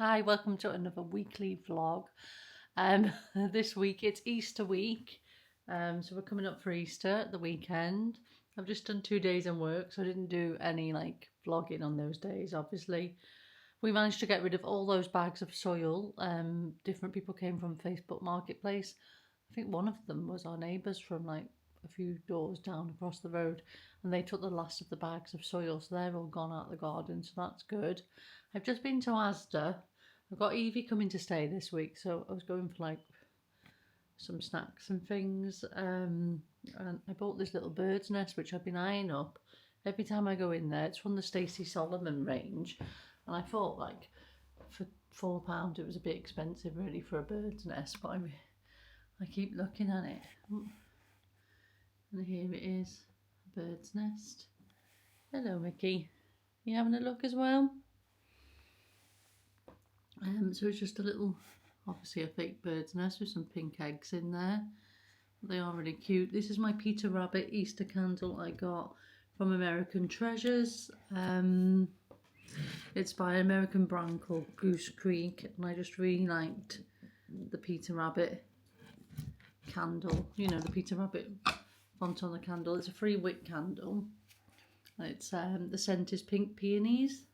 Hi, welcome to another weekly vlog. This week it's Easter week, so we're coming up for Easter at the weekend. I've just done 2 days in work, so I didn't do any vlogging on those days. Obviously, we managed to get rid of all those bags of soil. Different people came from Facebook Marketplace. I think one of them was our neighbours from a few doors down across the road, and they took the last of the bags of soil, so they're all gone out the garden, so that's good. I've just been to Asda. I've got Evie coming to stay this week, so I was going for some snacks and things. And I bought this little bird's nest which I've been eyeing up. Every time I go in there, it's from the Stacey Solomon range, and I thought for £4 it was a bit expensive really for a bird's nest, but I keep looking at it. And here it is, a bird's nest. Hello Mickey, you having a look as well? So it's just a little, obviously a fake bird's nest with some pink eggs in there. They are really cute. This is my Peter Rabbit Easter candle I got from American Treasures. It's by an American brand called Goose Creek, and I just really liked the Peter Rabbit candle. You know, the Peter Rabbit font on the candle. It's a free wick candle. It's the scent is pink peonies.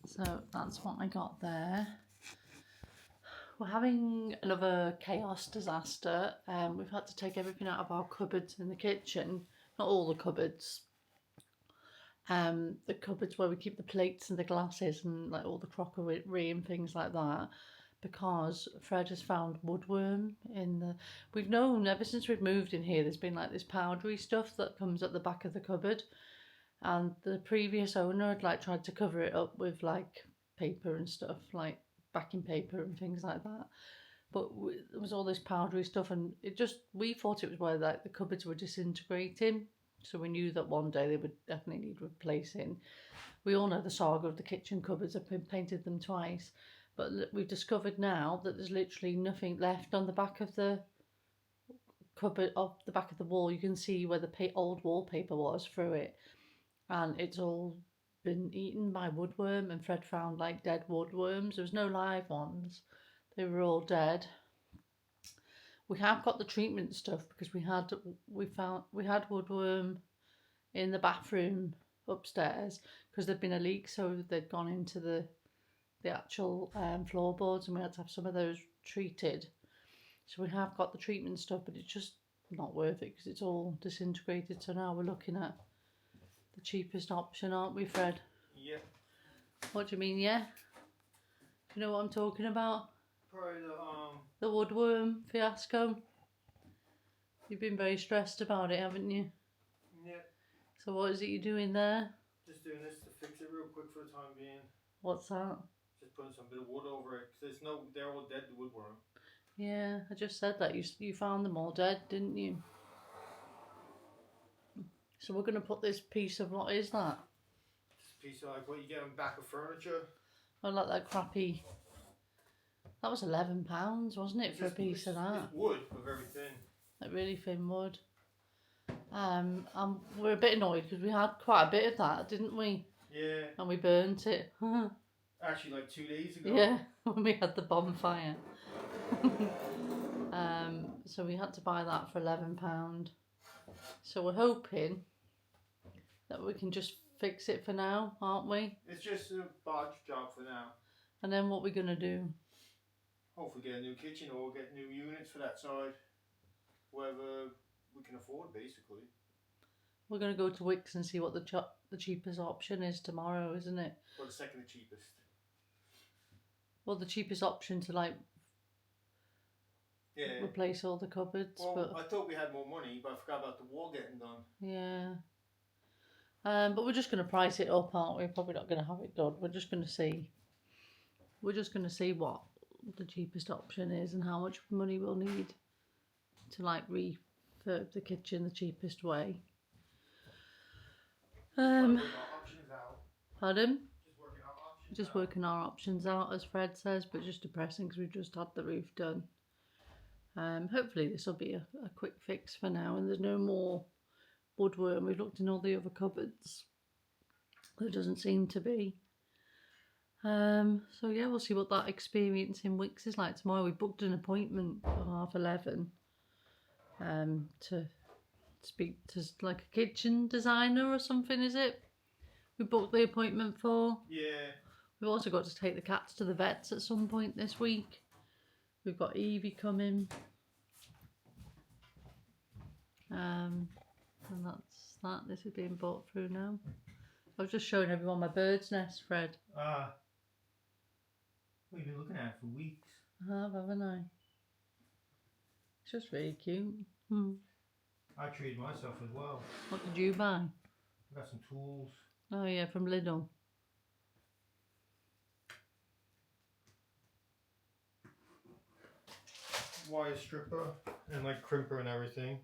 So that's what I got there. We're having another chaos disaster. We've had to take everything out of our cupboards in the kitchen. Not all the cupboards. The cupboards where we keep the plates and the glasses and all the crockery and things like that. Because Fred has found woodworm in the... We've known ever since we've moved in here, there's been this powdery stuff that comes at the back of the cupboard. And the previous owner had tried to cover it up with paper and stuff, backing paper and things like that. But there was all this powdery stuff, and we thought it was where the cupboards were disintegrating. So we knew that one day they would definitely need replacing. We all know the saga of the kitchen cupboards. I've painted them twice, but we've discovered now that there's literally nothing left on the back of the cupboard, off the back of the wall. You can see where the old wallpaper was through it. And it's all been eaten by woodworm, and Fred found dead woodworms. There was no live ones. They were all dead. We have got the treatment stuff because we had woodworm in the bathroom upstairs because there'd been a leak, so they'd gone into the actual floorboards, and we had to have some of those treated. So we have got the treatment stuff, but it's just not worth it because it's all disintegrated. So now we're looking at the cheapest option, aren't we, Fred? Yeah. What do you mean, yeah? Do you know what I'm talking about? Probably the woodworm fiasco. You've been very stressed about it, haven't you? Yeah. So what is it you're doing there? Just doing this to fix it real quick for the time being. What's that? Just putting some bit of wood over it because they're all dead, the woodworm. Yeah, I just said that. You found them all dead, didn't you? So we're going to put this piece of, what is that? This piece of what you get on back of furniture. Oh, that crappy... That was £11, wasn't it, for a piece of that? It's wood, but very thin. Really thin wood. And we're a bit annoyed because we had quite a bit of that, didn't we? Yeah. And we burnt it. Actually, 2 days ago. Yeah, when we had the bonfire. So we had to buy that for £11. So we're hoping that we can just fix it for now, aren't we? It's just a bodge job for now. And then what we're going to do? Hopefully get a new kitchen or get new units for that side. Whatever we can afford, basically. We're going to go to Wickes and see what the cheapest option is tomorrow, isn't it? Or the second cheapest. Well, the cheapest option to replace all the cupboards. Well, but I thought we had more money, but I forgot about the wall getting done. Yeah. But we're just going to price it up, aren't we? Probably not going to have it done. We're just going to see. We're just going to see what the cheapest option is and how much money we'll need to refurb the kitchen the cheapest way. Pardon? Just working our options out, as Fred says, but just depressing because we've just had the roof done. Hopefully this will be a quick fix for now, and there's no more woodworm. We've looked in all the other cupboards. There doesn't seem to be. So yeah, we'll see what that experience in Wicks is like tomorrow. We booked an appointment for 11:30 to speak to like a kitchen designer or something, is it? We booked the appointment for. Yeah. We've also got to take the cats to the vets at some point this week. We've got Evie coming. And that's that. This is being brought through now. I was just showing everyone my bird's nest, Fred. We've been looking at it for weeks. I have, haven't I? It's just really cute. I treated myself as well. What did you buy? I got some tools. Oh yeah, from Lidl. Wire stripper and like crimper and everything.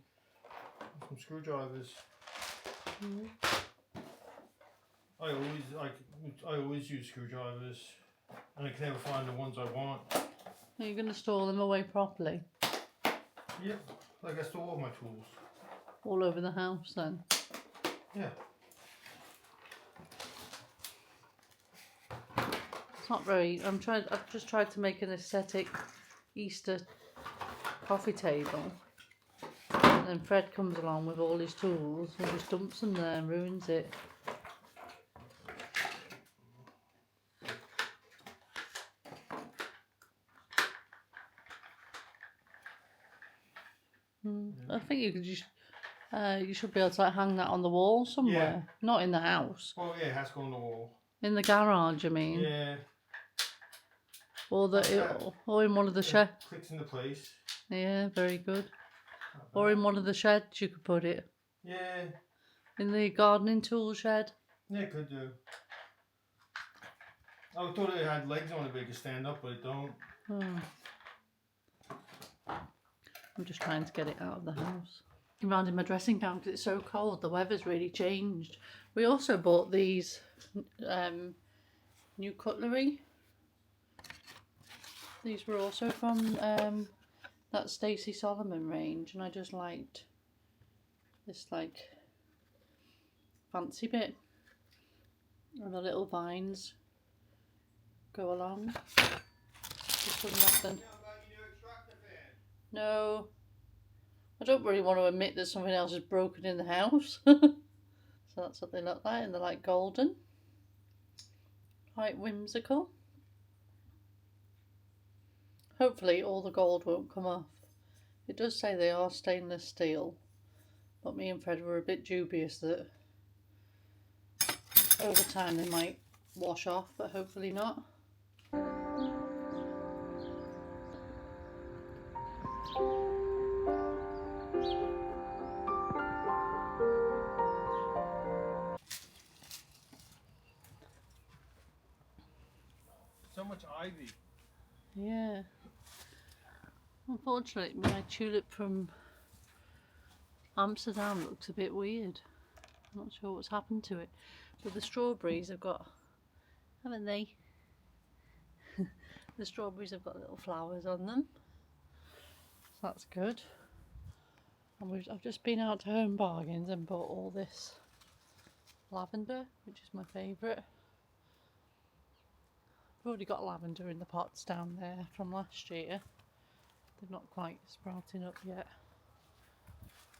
Some screwdrivers. I always use screwdrivers, and I can never find the ones I want. Are you going to store them away properly? Yep, like I store all my tools. All over the house then? Yeah. It's not very. I've just tried to make an aesthetic Easter coffee table, and then Fred comes along with all his tools and just dumps them there and ruins it. I think you should be able to like hang that on the wall somewhere. Yeah. Not in the house. Oh yeah, it has to go on the wall. In the garage, I mean. Yeah. Or in one of the sheds. Clicks into place. Yeah, very good. Or in one of the sheds you could put it. Yeah. In the gardening tool shed. Yeah, it could do. I thought it had legs on it, but it could stand up, but it don't. Oh. I'm just trying to get it out of the house. I'm around in my dressing gown because it's so cold. The weather's really changed. We also bought these new cutlery. These were also from that Stacey Solomon range, and I just liked this like fancy bit, and the little vines go along. Just putting that then. No, I don't really want to admit that something else is broken in the house. So that's what they look like, and they're like golden, quite whimsical. Hopefully all the gold won't come off. It does say they are stainless steel, but me and Fred were a bit dubious that over time they might wash off, but hopefully not. So much ivy. Yeah. Unfortunately, my tulip from Amsterdam looks a bit weird. I'm not sure what's happened to it. But the strawberries have got, haven't they? The strawberries have got little flowers on them. So that's good. And I've just been out to Home Bargains and bought all this lavender, which is my favourite. I've already got lavender in the pots down there from last year. They're not quite sprouting up yet.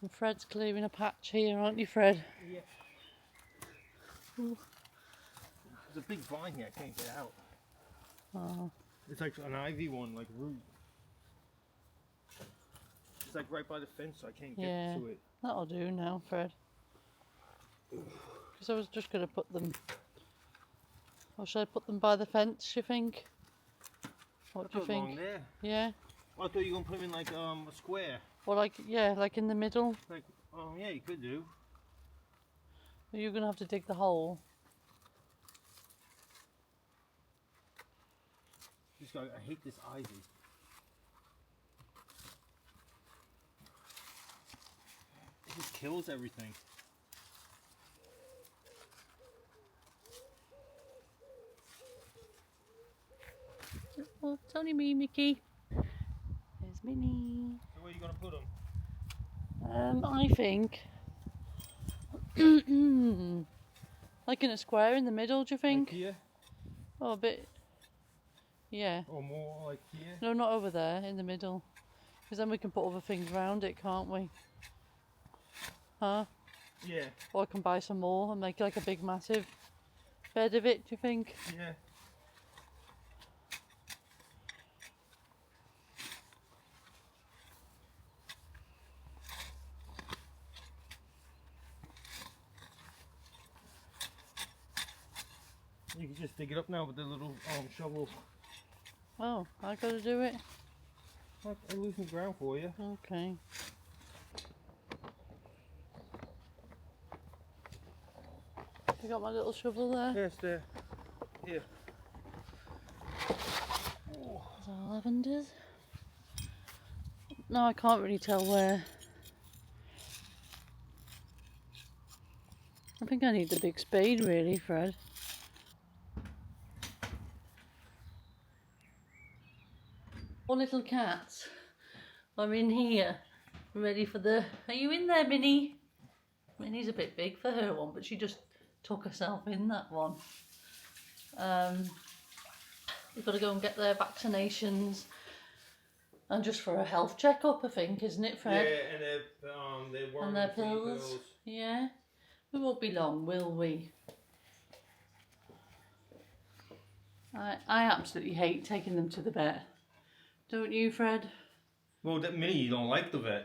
And Fred's clearing a patch here, aren't you, Fred? Yeah. Ooh. There's a big vine here, I can't get out. Oh. It's like an ivy one, like root. It's like right by the fence, so I can't get to it. That'll do now, Fred. Because I was just going to put them... Or should I put them by the fence, you think? What do you think? Along there. Yeah. I thought you were going to put them in like a square. Or like, yeah, like in the middle. Like, oh yeah, you could do. You're going to have to dig the hole. I hate this ivy. It just kills everything. Oh, it's only me, Mickey. There's Minnie. So where are you going to put them? I think like in a square in the middle, do you think? Like here? Oh, a bit. Yeah. Or more like here? No, not over there, in the middle. Because then we can put other things around it, can't we? Huh? Yeah. Or I can buy some more and make like a big massive bed of it, do you think? Yeah. You can just dig it up now with the little shovel. Oh, I gotta do it? I'll loosen the ground for you. Okay. You got my little shovel there? Yes, there. Here. Oh. Is that lavenders? No, I can't really tell where. I think I need the big spade really, Fred. Four little cats. I'm in here, ready for the... Are you in there, Minnie? Minnie's a bit big for her one, but she just took herself in that one. We've got to go and get their vaccinations. And just for a health checkup, I think, isn't it, Fred? Yeah, and their pills. Yeah. We won't be long, will we? I absolutely hate taking them to the vet. Don't you, Fred? Well, that Minnie don't like the vet.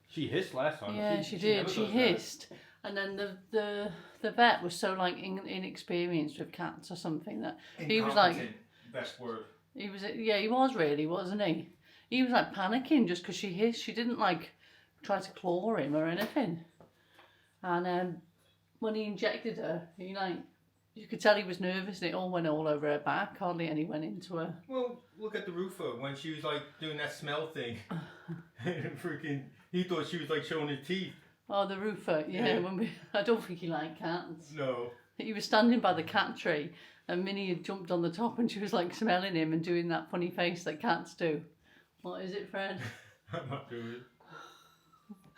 She hissed last time. Yeah, she did. She hissed. And then the vet was so like inexperienced with cats or something that he was like... Best word. He was really, wasn't he? He was like panicking just because she hissed. She didn't like try to claw him or anything. And when he injected her, you could tell he was nervous and it all went all over her back. Hardly any went into her. Well, look at the roofer when she was like doing that smell thing. Freaking, he thought she was like showing his teeth. Oh, the roofer, yeah. I don't think he liked cats. No. He was standing by the cat tree and Minnie had jumped on the top and she was like smelling him and doing that funny face that cats do. What is it, Fred? I'm not doing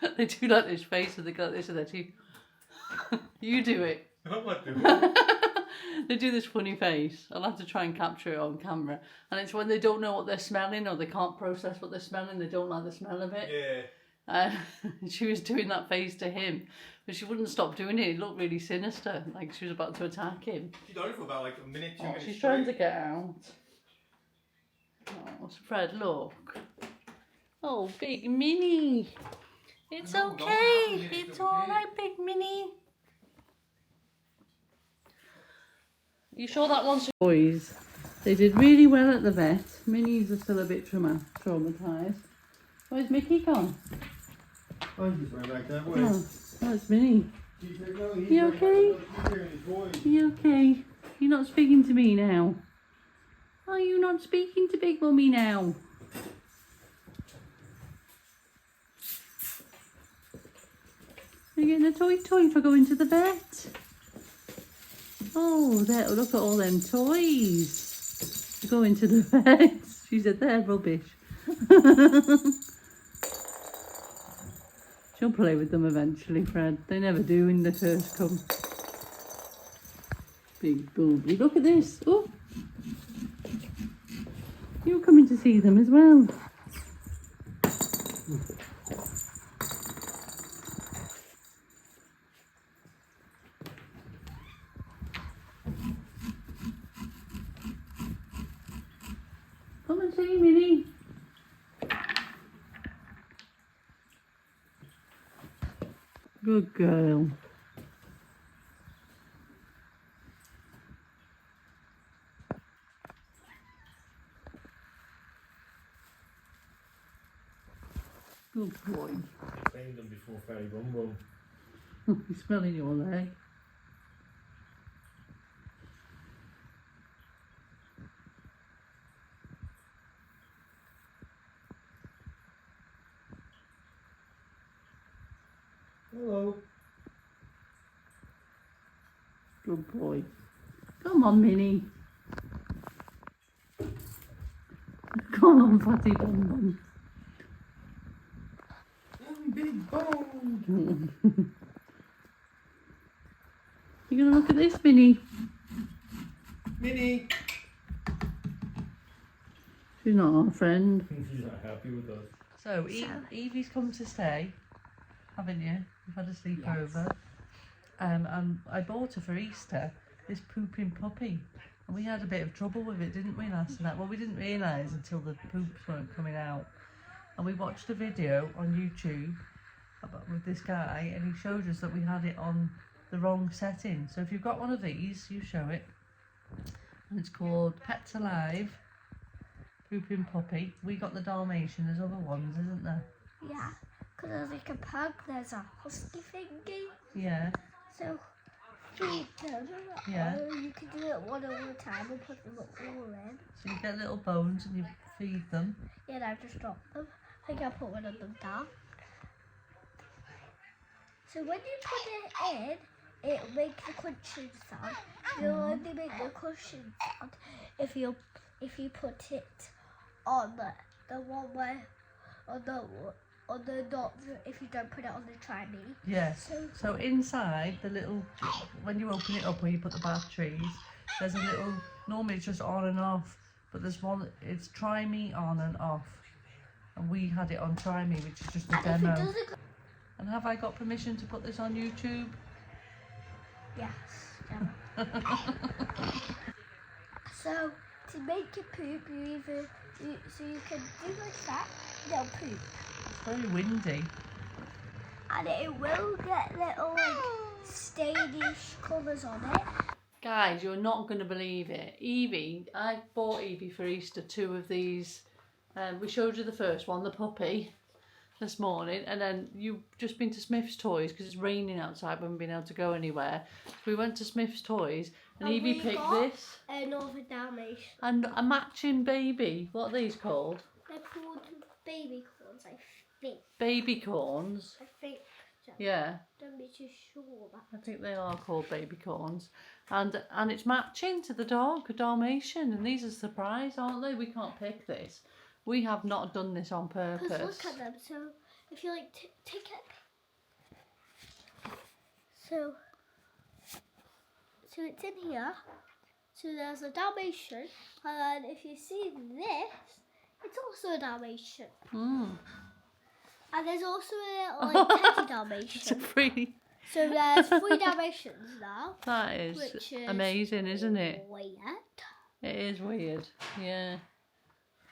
it. They do like this face with this and their teeth. You do it. I'm not doing it. They do this funny face. I'll have to try and capture it on camera. And it's when they don't know what they're smelling or they can't process what they're smelling, they don't like the smell of it. Yeah. She was doing that face to him, but she wouldn't stop doing it. It looked really sinister, like she was about to attack him. She done it for about like a minute, 2 minutes. She's trying to get out. Oh, Fred, look. Oh, Big Minnie. It's okay. It's all right, Big Minnie. You sure that one's... Boys, they did really well at the vet. Minnie's are still a bit traumatised. Where's Mickey gone? Oh, he just went back that way. Oh, that's Minnie. You okay? You okay? You're not speaking to me now? Are you not speaking to Big Mummy now? Are you getting a toy for going to the vet? Oh, there, look at all them toys. Going to the vet. She said they're rubbish. She'll play with them eventually, Fred. They never do when they first come. Big bubbly. Look at this. Oh, you're coming to see them as well. Come and see Minnie. Good girl. Good boy. Banged them before Furry Woe. He's smelling your leg. Hello. Good boy. Come on, Minnie. Come on, Fatty Bum Bum. Big bone. You gonna look at this, Minnie? Minnie. She's not our friend. She's not happy with us. So, Evie's come to stay, haven't you? You've had a sleepover. And I bought her for Easter this pooping puppy. And we had a bit of trouble with it, didn't we, last night? Well, we didn't realise until the poops weren't coming out. And we watched a video on YouTube with this guy, and he showed us that we had it on the wrong setting. So if you've got one of these, you show it. And it's called Pets Alive Pooping Puppy. We got the Dalmatian. There's other ones, isn't there? Yeah, because there's like a pug, there's a husky thingy. Yeah. So feed them. Yeah. Or you can do it one at a time and put them all in. So you get little bones and you feed them. Yeah, and I've just dropped them. I think I put one of them down. So when you put it in, it'll make the crunching sound. You'll only make the crunching sound if you put it on the one where on the not if you don't put it on the try me. Yes. So inside the little, when you open it up where you put the batteries, there's a little, normally it's just on and off, but there's one, it's try me on and off. And we had it on try me, which is just a And demo. if it doesn't, And have I got permission to put this on YouTube? yes. So to make it poop, you can do like that. They'll poop. It's very windy. And it will get little like stainish colours on it. Guys, you're not going to believe it. Evie, I bought Evie for Easter 2 of these. We showed you the first one, the puppy, this morning. And then you've just been to Smith's Toys because it's raining outside. We haven't been able to go anywhere. So we went to Smith's Toys and Evie picked this. Another Dalmatian. And a matching baby. What are these called? They're called baby corns, I think. Baby corns. I think. Yeah. Don't be too sure about I think they are called baby corns. And it's matching to the dog, a Dalmatian. And these are surprise, aren't they? We can't pick this. We have not done this on purpose. because look at them. So if you like take it. So it's in here. So there's a Dalmatian, and then if you see this, it's also a Dalmatian. And there's also a little like teddy Dalmatian. It's a free. So there's 3 Dalmatians now. That is, which is amazing, isn't it? Weird. It is weird. Yeah.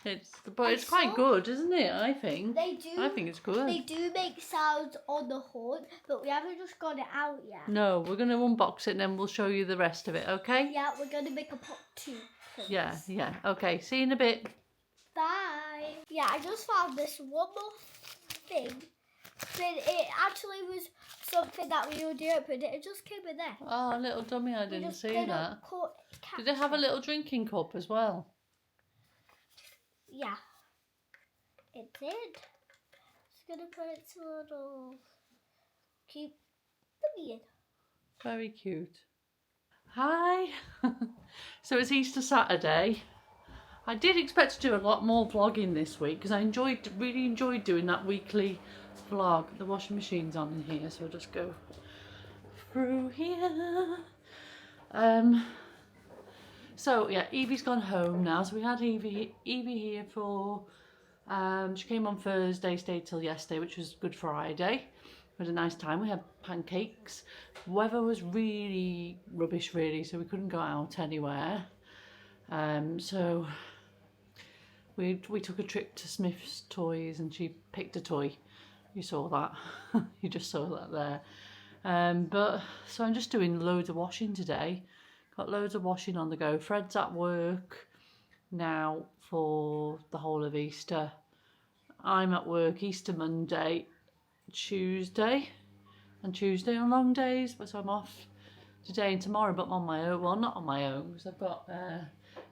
But I it's quite saw- good, isn't it? I think. They do. I think it's good. They do make sounds on the horn, but we haven't just got it out yet. No, we're going to unbox it and then we'll show you the rest of it, okay? Yeah, we're going to make a part 2. for Yeah, this. yeah. Okay, see you in a bit. Bye. Yeah, I just found this one more thing. But it actually was something that we already opened. It just came in there. Oh, little dummy, I We didn't just see didn't that. catch Did it have a it. little drinking cup as well? Yeah, it did. Just gonna put it to a little cute dummy in. Very cute. Hi. So it's Easter Saturday. I did expect to do a lot more vlogging this week because I really enjoyed doing that weekly vlog. The washing machine's on in here, so I'll just go through here. So yeah, Evie's gone home now. So we had Evie here for, she came on Thursday, stayed till yesterday, which was Good Friday. We had a nice time. We had pancakes. Weather was really rubbish, really, so we couldn't go out anywhere. So we took a trip to Smith's Toys and she picked a toy. You saw that. You just saw that there. But so I'm just doing loads of washing today. Got loads of washing on the go. Fred's at work now for the whole of Easter. I'm at work Easter Monday, Tuesday, and Tuesday on long days. So I'm off today and tomorrow, but I'm on my own. Well, not on my own because I've got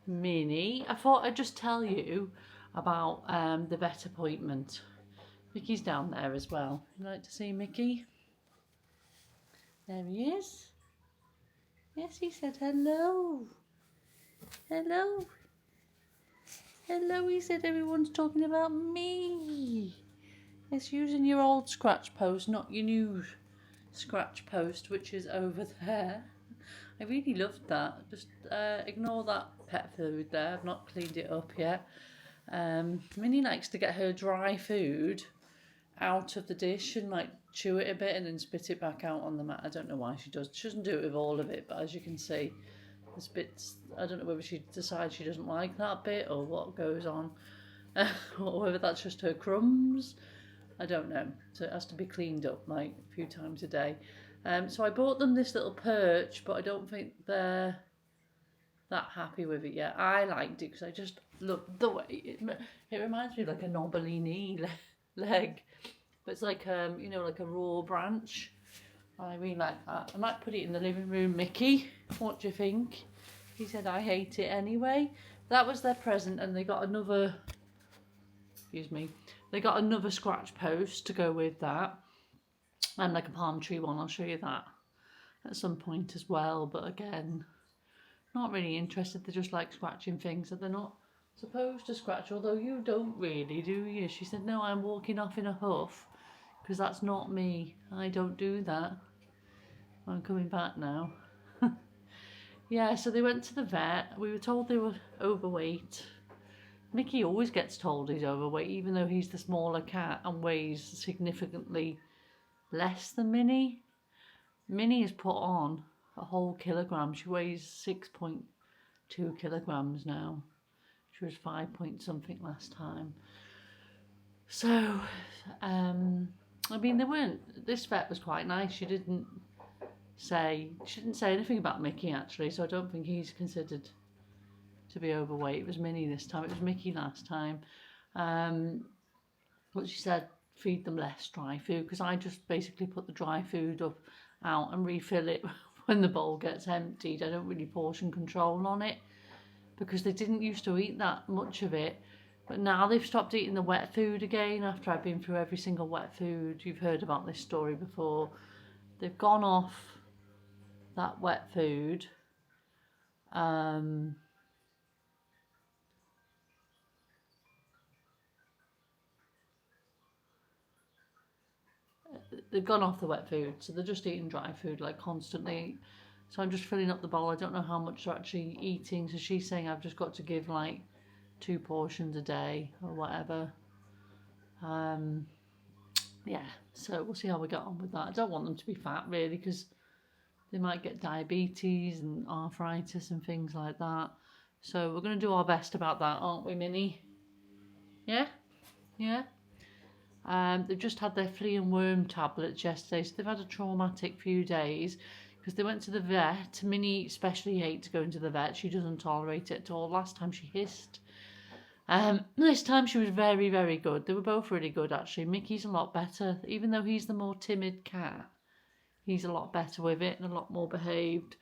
Minnie. I thought I'd just tell you about the vet appointment. Mickey's down there as well. You'd like to see Mickey? There he is. Yes, he said hello. Hello. Hello, he said everyone's talking about me. It's using your old scratch post, not your new scratch post, which is over there. I really loved that. Just ignore that pet food there. I've not cleaned it up yet. Minnie likes to get her dry food out of the dish and like chew it a bit and then spit it back out on the mat. I don't know why she does. She doesn't do it with all of it, but as you can see, there's bits. I don't know whether she decides she doesn't like that bit or what goes on, or whether that's just her crumbs. I don't know. So it has to be cleaned up like a few times a day. So I bought them this little perch, but I don't think they're that happy with it yet. I liked it because I just look the way it reminds me of like a knobbly knee leg, but it's like you know, like a raw branch. I really like that. I might put it in the living room. Mickey, what do you think? He said I hate it anyway. That was their present, and they got another. Excuse me. They got another scratch post to go with that, and like a palm tree one. I'll show you that at some point as well. But again, not really interested. They just like scratching things that they're not supposed to scratch, although you don't really, do you? She said, no, I'm walking off in a huff because that's not me. I don't do that. I'm coming back now. Yeah, so they went to the vet. We were told they were overweight. Mickey always gets told he's overweight, even though he's the smaller cat and weighs significantly less than Minnie. Minnie has put on a whole kilogram. She weighs 6.2 kilograms now. She was 5 point something last time. So, I mean, they weren't. This vet was quite nice. She didn't say anything about Mickey actually. So I don't think he's considered to be overweight. It was Minnie this time. It was Mickey last time. But she said feed them less dry food because I just basically put the dry food up out and refill it when the bowl gets emptied. I don't really portion control on it because they didn't used to eat that much of it, but now they've stopped eating the wet food again after I've been through every single wet food. You've heard about this story before. They've gone off that wet food. They've gone off the wet food, so they're just eating dry food like constantly. So I'm just filling up the bowl. I don't know how much they're actually eating. So she's saying I've just got to give like 2 portions a day or whatever. Yeah, so we'll see how we get on with that. I don't want them to be fat really because they might get diabetes and arthritis and things like that. So we're going to do our best about that, aren't we, Minnie? Yeah? Yeah? They've just had their flea and worm tablets yesterday, so they've had a traumatic few days because they went to the vet. Minnie especially hates going to the vet. She doesn't tolerate it at all. Last time she hissed. This time she was very, very good. They were both really good actually. Mickey's a lot better, even though he's the more timid cat. He's a lot better with it and a lot more behaved.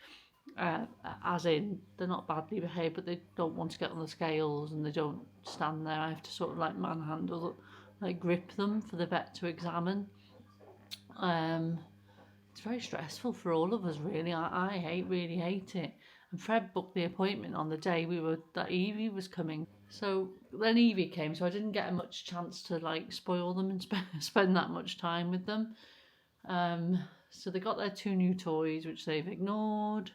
As in, they're not badly behaved, but they don't want to get on the scales and they don't stand there. I have to sort of like manhandle, like grip them for the vet to examine. It's very stressful for all of us really. I really hate it. And Fred booked the appointment on the day that Evie was coming. So then Evie came, so I didn't get much chance to like spoil them and spend that much time with them. So they got their 2 new toys, which they've ignored.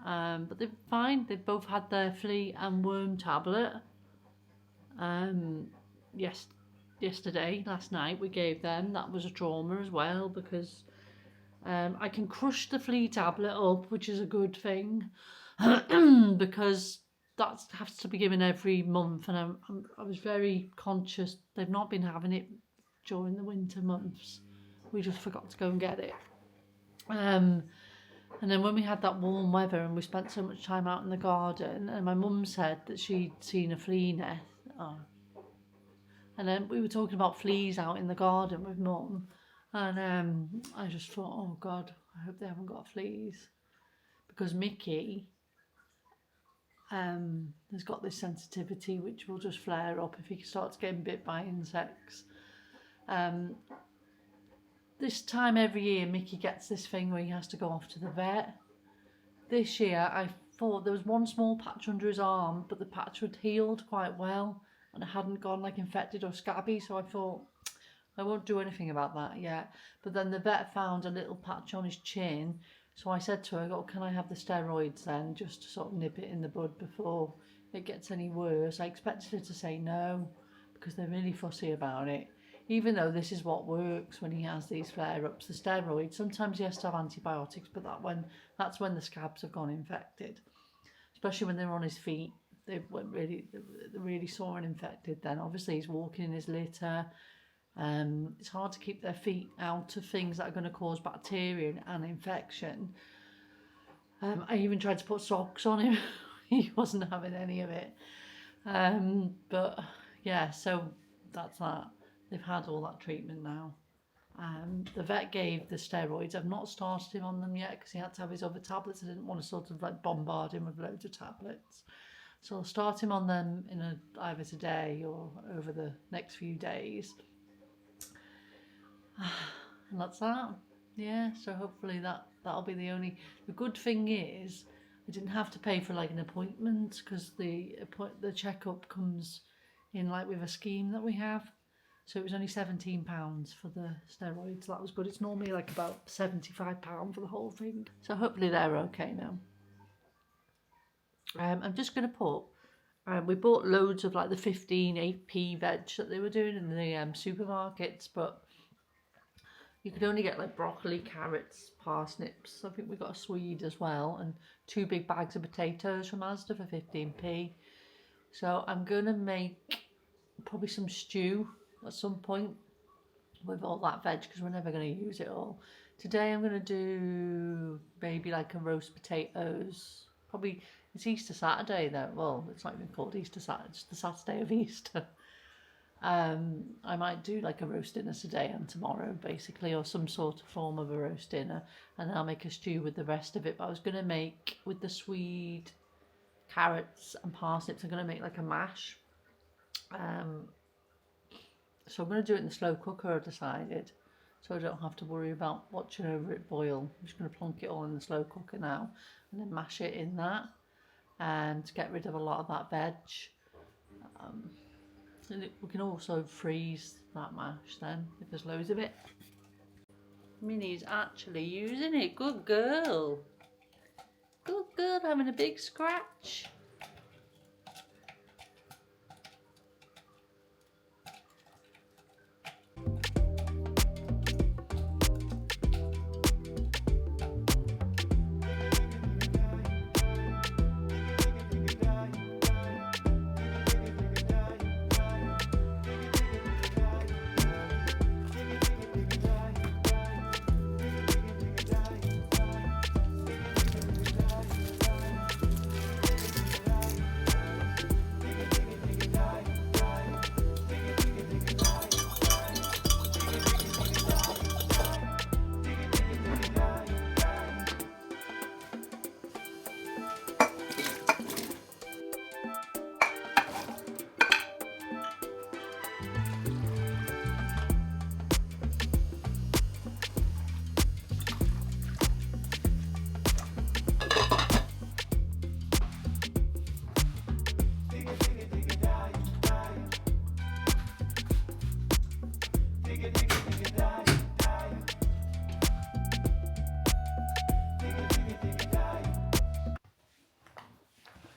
But they're fine. They've both had their flea and worm tablet. Last night we gave them. That was a trauma as well because I can crush the flea tablet up, which is a good thing because that has to be given every month, and I was very conscious they've not been having it during the winter months. We just forgot to go and get it. And then when we had that warm weather and we spent so much time out in the garden, and my mum said that she'd seen a flea nest. And then we were talking about fleas out in the garden with Mum, and I just thought, oh God, I hope they haven't got fleas, because Mickey has got this sensitivity which will just flare up if he starts getting bit by insects. This time every year Mickey gets this thing where he has to go off to the vet. This year I thought there was one small patch under his arm, but the patch had healed quite well and it hadn't gone like infected or scabby, so I thought I won't do anything about that yet. But then the vet found a little patch on his chin, so I said to her, oh, can I have the steroids then, just to sort of nip it in the bud before it gets any worse. I expected her to say no because they're really fussy about it. Even though this is what works when he has these flare-ups, the steroids, sometimes he has to have antibiotics, but that's when the scabs have gone infected, especially when they're on his feet. They're really sore and infected then. Obviously he's walking in his litter. It's hard to keep their feet out of things that are going to cause bacteria and infection. I even tried to put socks on him. He wasn't having any of it. But yeah, so that's that. They've had all that treatment now. The vet gave the steroids. I've not started him on them yet because he had to have his other tablets. I didn't want to sort of like bombard him with loads of tablets. So I'll start him on them either today or over the next few days. And that's that. Yeah, so hopefully that'll be the only... The good thing is I didn't have to pay for like an appointment because the checkup comes in like with a scheme that we have. So it was only £17 for the steroids. So that was good. It's normally like about £75 for the whole thing. So hopefully they're okay now. I'm just going to put... we bought loads of like the 15 8p veg that they were doing in the supermarkets, but you could only get like broccoli, carrots, parsnips. I think we got a swede as well, and 2 big bags of potatoes from Asda for 15p. So I'm going to make probably some stew at some point with all that veg because we're never going to use it all. Today I'm going to do maybe like a roast potatoes. Probably, it's Easter Saturday though. Well, it's not even called Easter Saturday, it's the Saturday of Easter. I might do like a roast dinner today and tomorrow basically, or some sort of form of a roast dinner, and then I'll make a stew with the rest of it. But I was going to make, with the swede, carrots and parsnips, I'm going to make like a mash. So I'm going to do it in the slow cooker, I've decided, so I don't have to worry about watching over it boil. I'm just going to plonk it all in the slow cooker now and then mash it in that, and to get rid of a lot of that veg. And we can also freeze that mash then if there's loads of it. Minnie's actually using it. Good girl. Good girl, having a big scratch.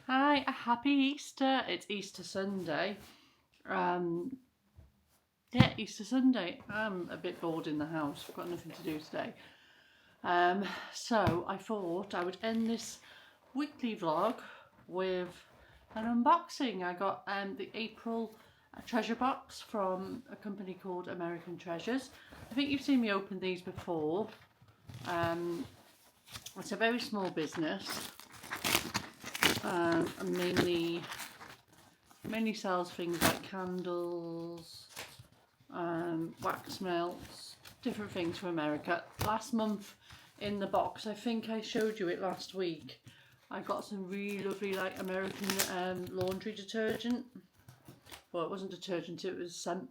Hi, a happy Easter. It's Easter Sunday. Yeah, Easter Sunday. I'm a bit bored in the house. I've got nothing to do today. So I thought I would end this weekly vlog with an unboxing. I got the April treasure box from a company called American Treasures. I think you've seen me open these before. It's a very small business. And mainly sells things like candles, wax melts, different things from America. Last month in the box, I think I showed you it last week, I got some really lovely like American laundry detergent. Well, it wasn't detergent, it was scent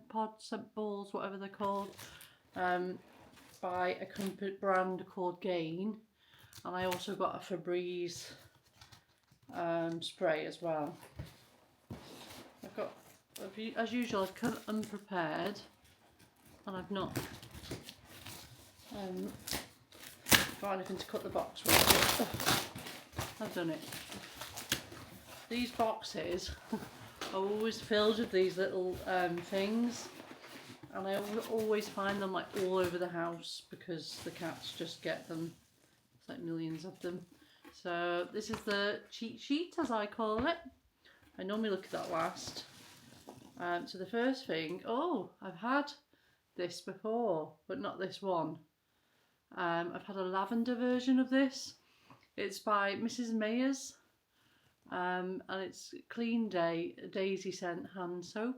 balls, whatever they're called, by a brand called Gain. And I also got a Febreze spray as well. I've got, as usual, I've come unprepared and I've not got anything to cut the box with. I've done it. these boxes are always filled with these little things, and I always find them like all over the house because the cats just get them. It's like millions of them. So this is the cheat sheet, as I call it. I normally look at that last. So the first thing, oh, I've had this before, but not this one. I've had a lavender version of this. It's by Mrs. Mayers, and it's Clean Day Daisy Scent Hand Soap.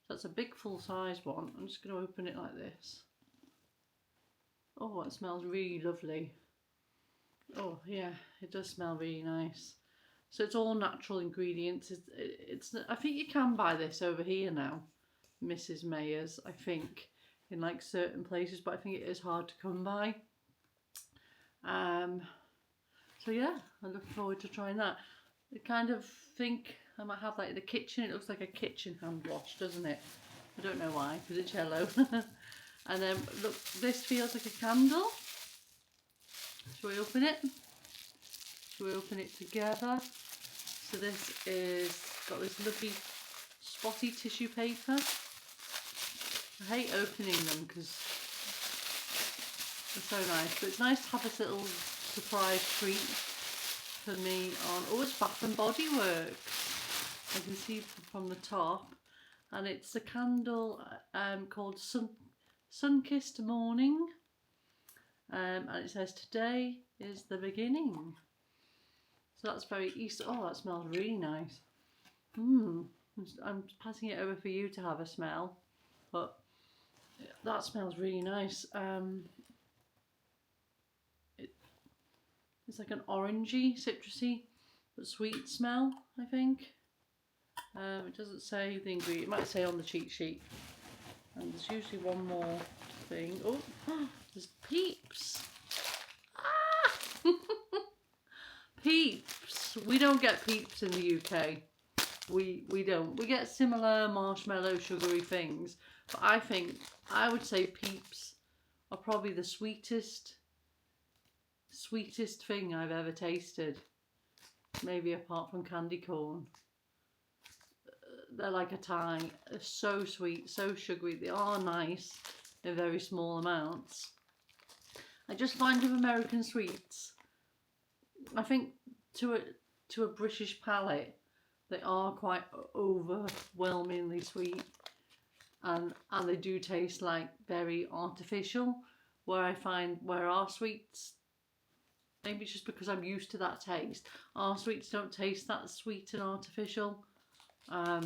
So that's a big full-size one. I'm just going to open it like this. Oh, it smells really lovely. Oh yeah, it does smell really nice. So it's all natural ingredients. It's I think you can buy this over here now, Mrs. Mayers, I think, in like certain places, but I think it is hard to come by. So yeah, I'm looking forward to trying that. I kind of think I might have that in the kitchen. It looks like a kitchen hand wash, doesn't it? I don't know why, because it's yellow. And then look, this feels like a candle. Shall we open it? Shall we open it together? So this is got this lovely spotty tissue paper. I hate opening them because they're so nice, but it's nice to have this little surprise treat for me on. Oh, it's Bath and Body Works. I can see from the top, and it's a candle called Sun-Kissed Morning. And it says today is the beginning. So that's very Easter. Oh, that smells really nice. I'm passing it over for you to have a smell, but that smells really nice. It's like an orangey, citrusy, but sweet smell, I think. It doesn't say the ingredient. It might say on the cheat sheet. And there's usually one more thing. Oh, there's Peeps. Ah! Peeps. We don't get Peeps in the UK. We don't. We get similar marshmallow sugary things, but I would say Peeps are probably the sweetest thing I've ever tasted. Maybe apart from candy corn. They're like a tie. They're so sweet, so sugary. They are nice in very small amounts. I just find with American sweets, I think to a British palate, they are quite overwhelmingly sweet, and they do taste like very artificial. Where I find where our sweets, maybe it's just because I'm used to that taste, our sweets don't taste that sweet and artificial. I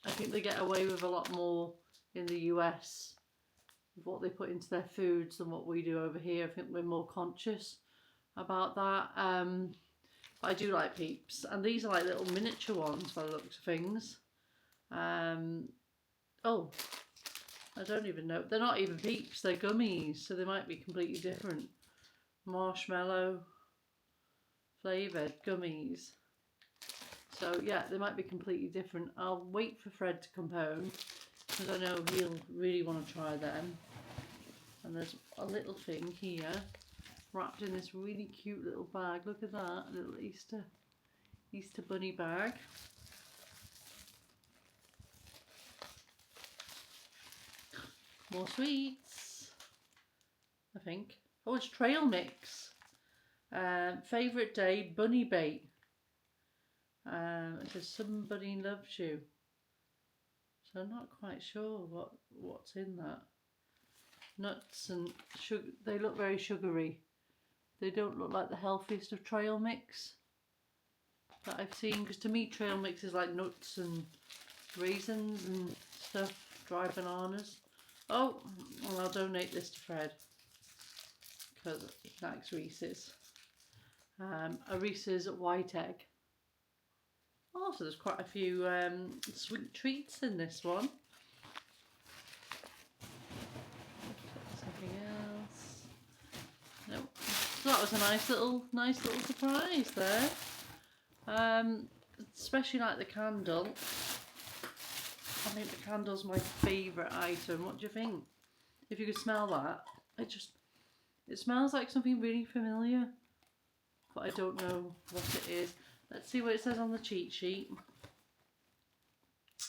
think they get away with a lot more in the US with what they put into their foods than what we do over here. I think we're more conscious about that. But I do like Peeps, and these are like little miniature ones by the looks of things. Oh, I don't even know. They're not even Peeps, they're gummies, so they might be completely different. Marshmallow flavoured gummies. So yeah, they might be completely different. I'll wait for Fred to come home because I know he'll really want to try them. And there's a little thing here wrapped in this really cute little bag. Look at that, a little Easter bunny bag. More sweets, I think. Oh, it's trail mix. Favourite day, bunny bait. It says somebody loves you. So I'm not quite sure what's in that. Nuts and sugar. They look very sugary. They don't look like the healthiest of trail mix that I've seen, because to me trail mix is like nuts and raisins and stuff, dried bananas. Oh, well, I'll donate this to Fred because he likes Reese's. A Reese's white egg. Oh, so there's quite a few sweet treats in this one. Something else. Nope. So that was a nice little surprise there. Especially like the candle. I think the candle's my favourite item. What do you think? If you could smell that, it smells like something really familiar, but I don't know what it is. Let's see what it says on the cheat sheet.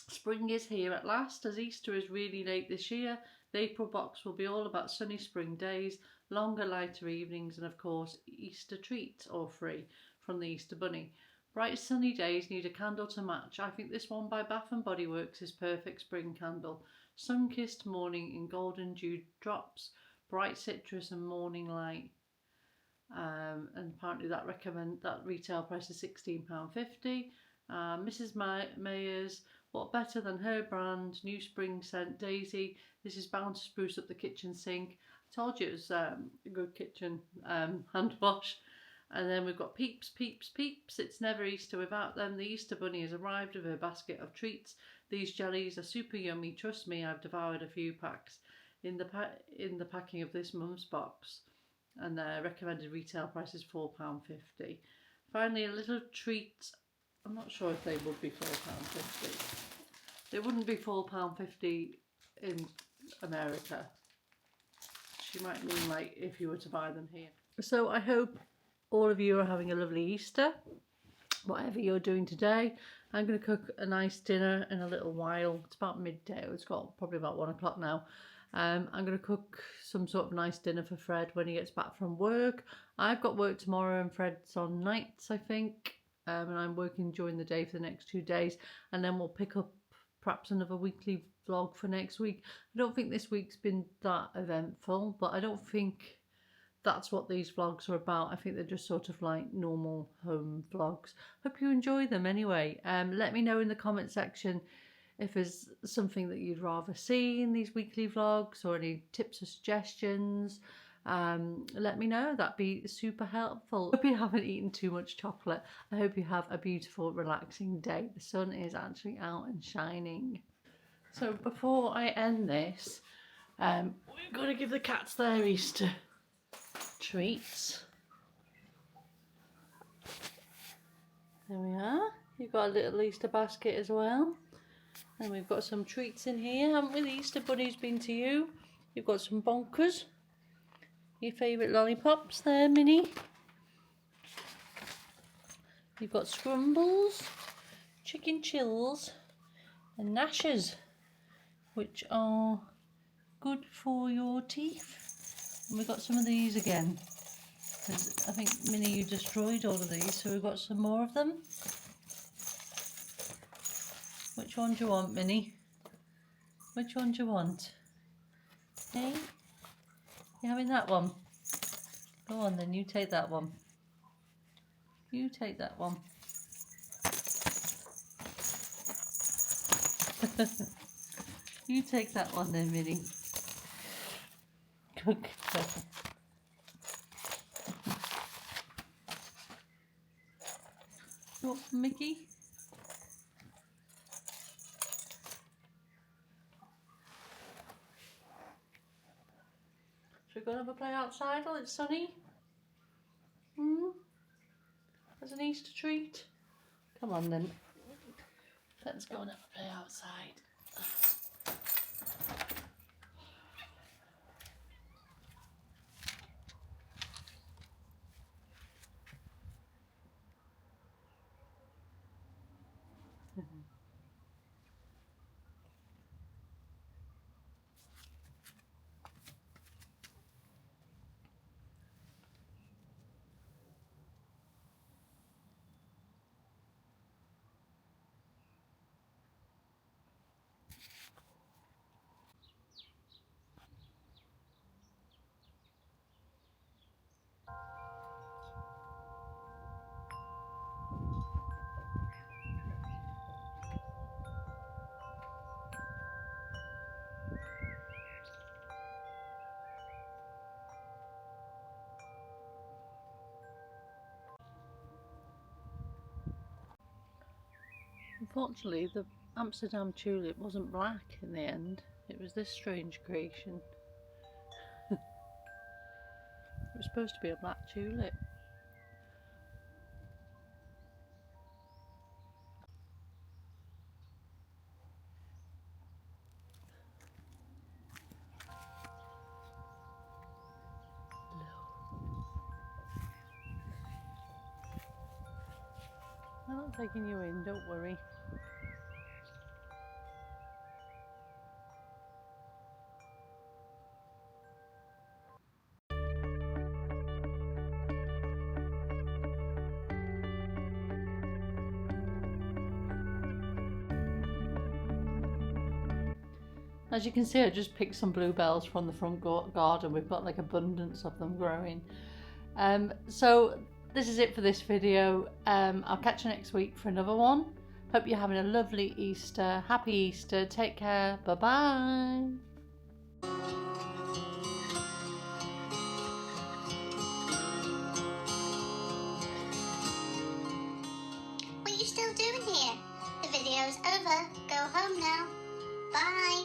Spring is here at last, as Easter is really late this year. The April box will be all about sunny spring days, longer, lighter evenings, and of course, Easter treats, all free, from the Easter Bunny. Bright sunny days need a candle to match. I think this one by Bath & Body Works is perfect spring candle. Sun-kissed morning in golden dew drops, bright citrus and morning light. And apparently that retail price is £16.50. Mrs. Mayer's, what better than her brand, new spring scent Daisy. This is bound to spruce up the kitchen sink. I told you it was a good kitchen hand wash. And then we've got Peeps, Peeps, Peeps. It's never Easter without them. The Easter Bunny has arrived with her basket of treats. These jellies are super yummy. Trust me, I've devoured a few packs in the packing of this mum's box. And their recommended retail price is £4.50. Finally, a little treat. I'm not sure if they would be £4.50. They wouldn't be £4.50 in America. She might mean like if you were to buy them here. So I hope all of you are having a lovely Easter, whatever you're doing today. I'm going to cook a nice dinner in a little while. It's about midday. It's got probably about 1 o'clock now. I'm going to cook some sort of nice dinner for Fred when he gets back from work. I've got work tomorrow and Fred's on nights, I think. And I'm working during the day for the next 2 days. And then we'll pick up perhaps another weekly vlog for next week. I don't think this week's been that eventful, but I don't think that's what these vlogs are about. I think they're just sort of like normal home vlogs. Hope you enjoy them anyway. Let me know in the comment section if there's something that you'd rather see in these weekly vlogs or any tips or suggestions. Let me know. That'd be super helpful. I hope you haven't eaten too much chocolate. I hope you have a beautiful, relaxing day. The sun is actually out and shining. So before I end this, we've got to give the cats their Easter treats. There we are. You've got a little Easter basket as well. And we've got some treats in here, haven't we? The Easter Bunny's been to you. You've got some bonkers. Your favourite lollipops there, Minnie. You've got scrumbles, chicken chills, and gnashers, which are good for your teeth. And we've got some of these again. I think, Minnie, you destroyed all of these, so we've got some more of them. Which one do you want, Minnie? Which one do you want? Hey? You having that one? Go on then, you take that one. You take that one. You take that one then, Minnie. Good girl. You want some Mickey? Should we go and have a play outside while it's sunny? As an Easter treat? Come on then. Let's go and have a play outside. Unfortunately, the Amsterdam tulip wasn't black in the end. It was this strange creation. It was supposed to be a black tulip. not taking you in, don't worry. As you can see, I just picked some bluebells from the front garden. We've got like abundance of them growing. So this is it for this video. I'll catch you next week for another one. Hope you're having a lovely Easter. Happy Easter. Take care. Bye-bye. What are you still doing here? The video's over. Go home now. Bye.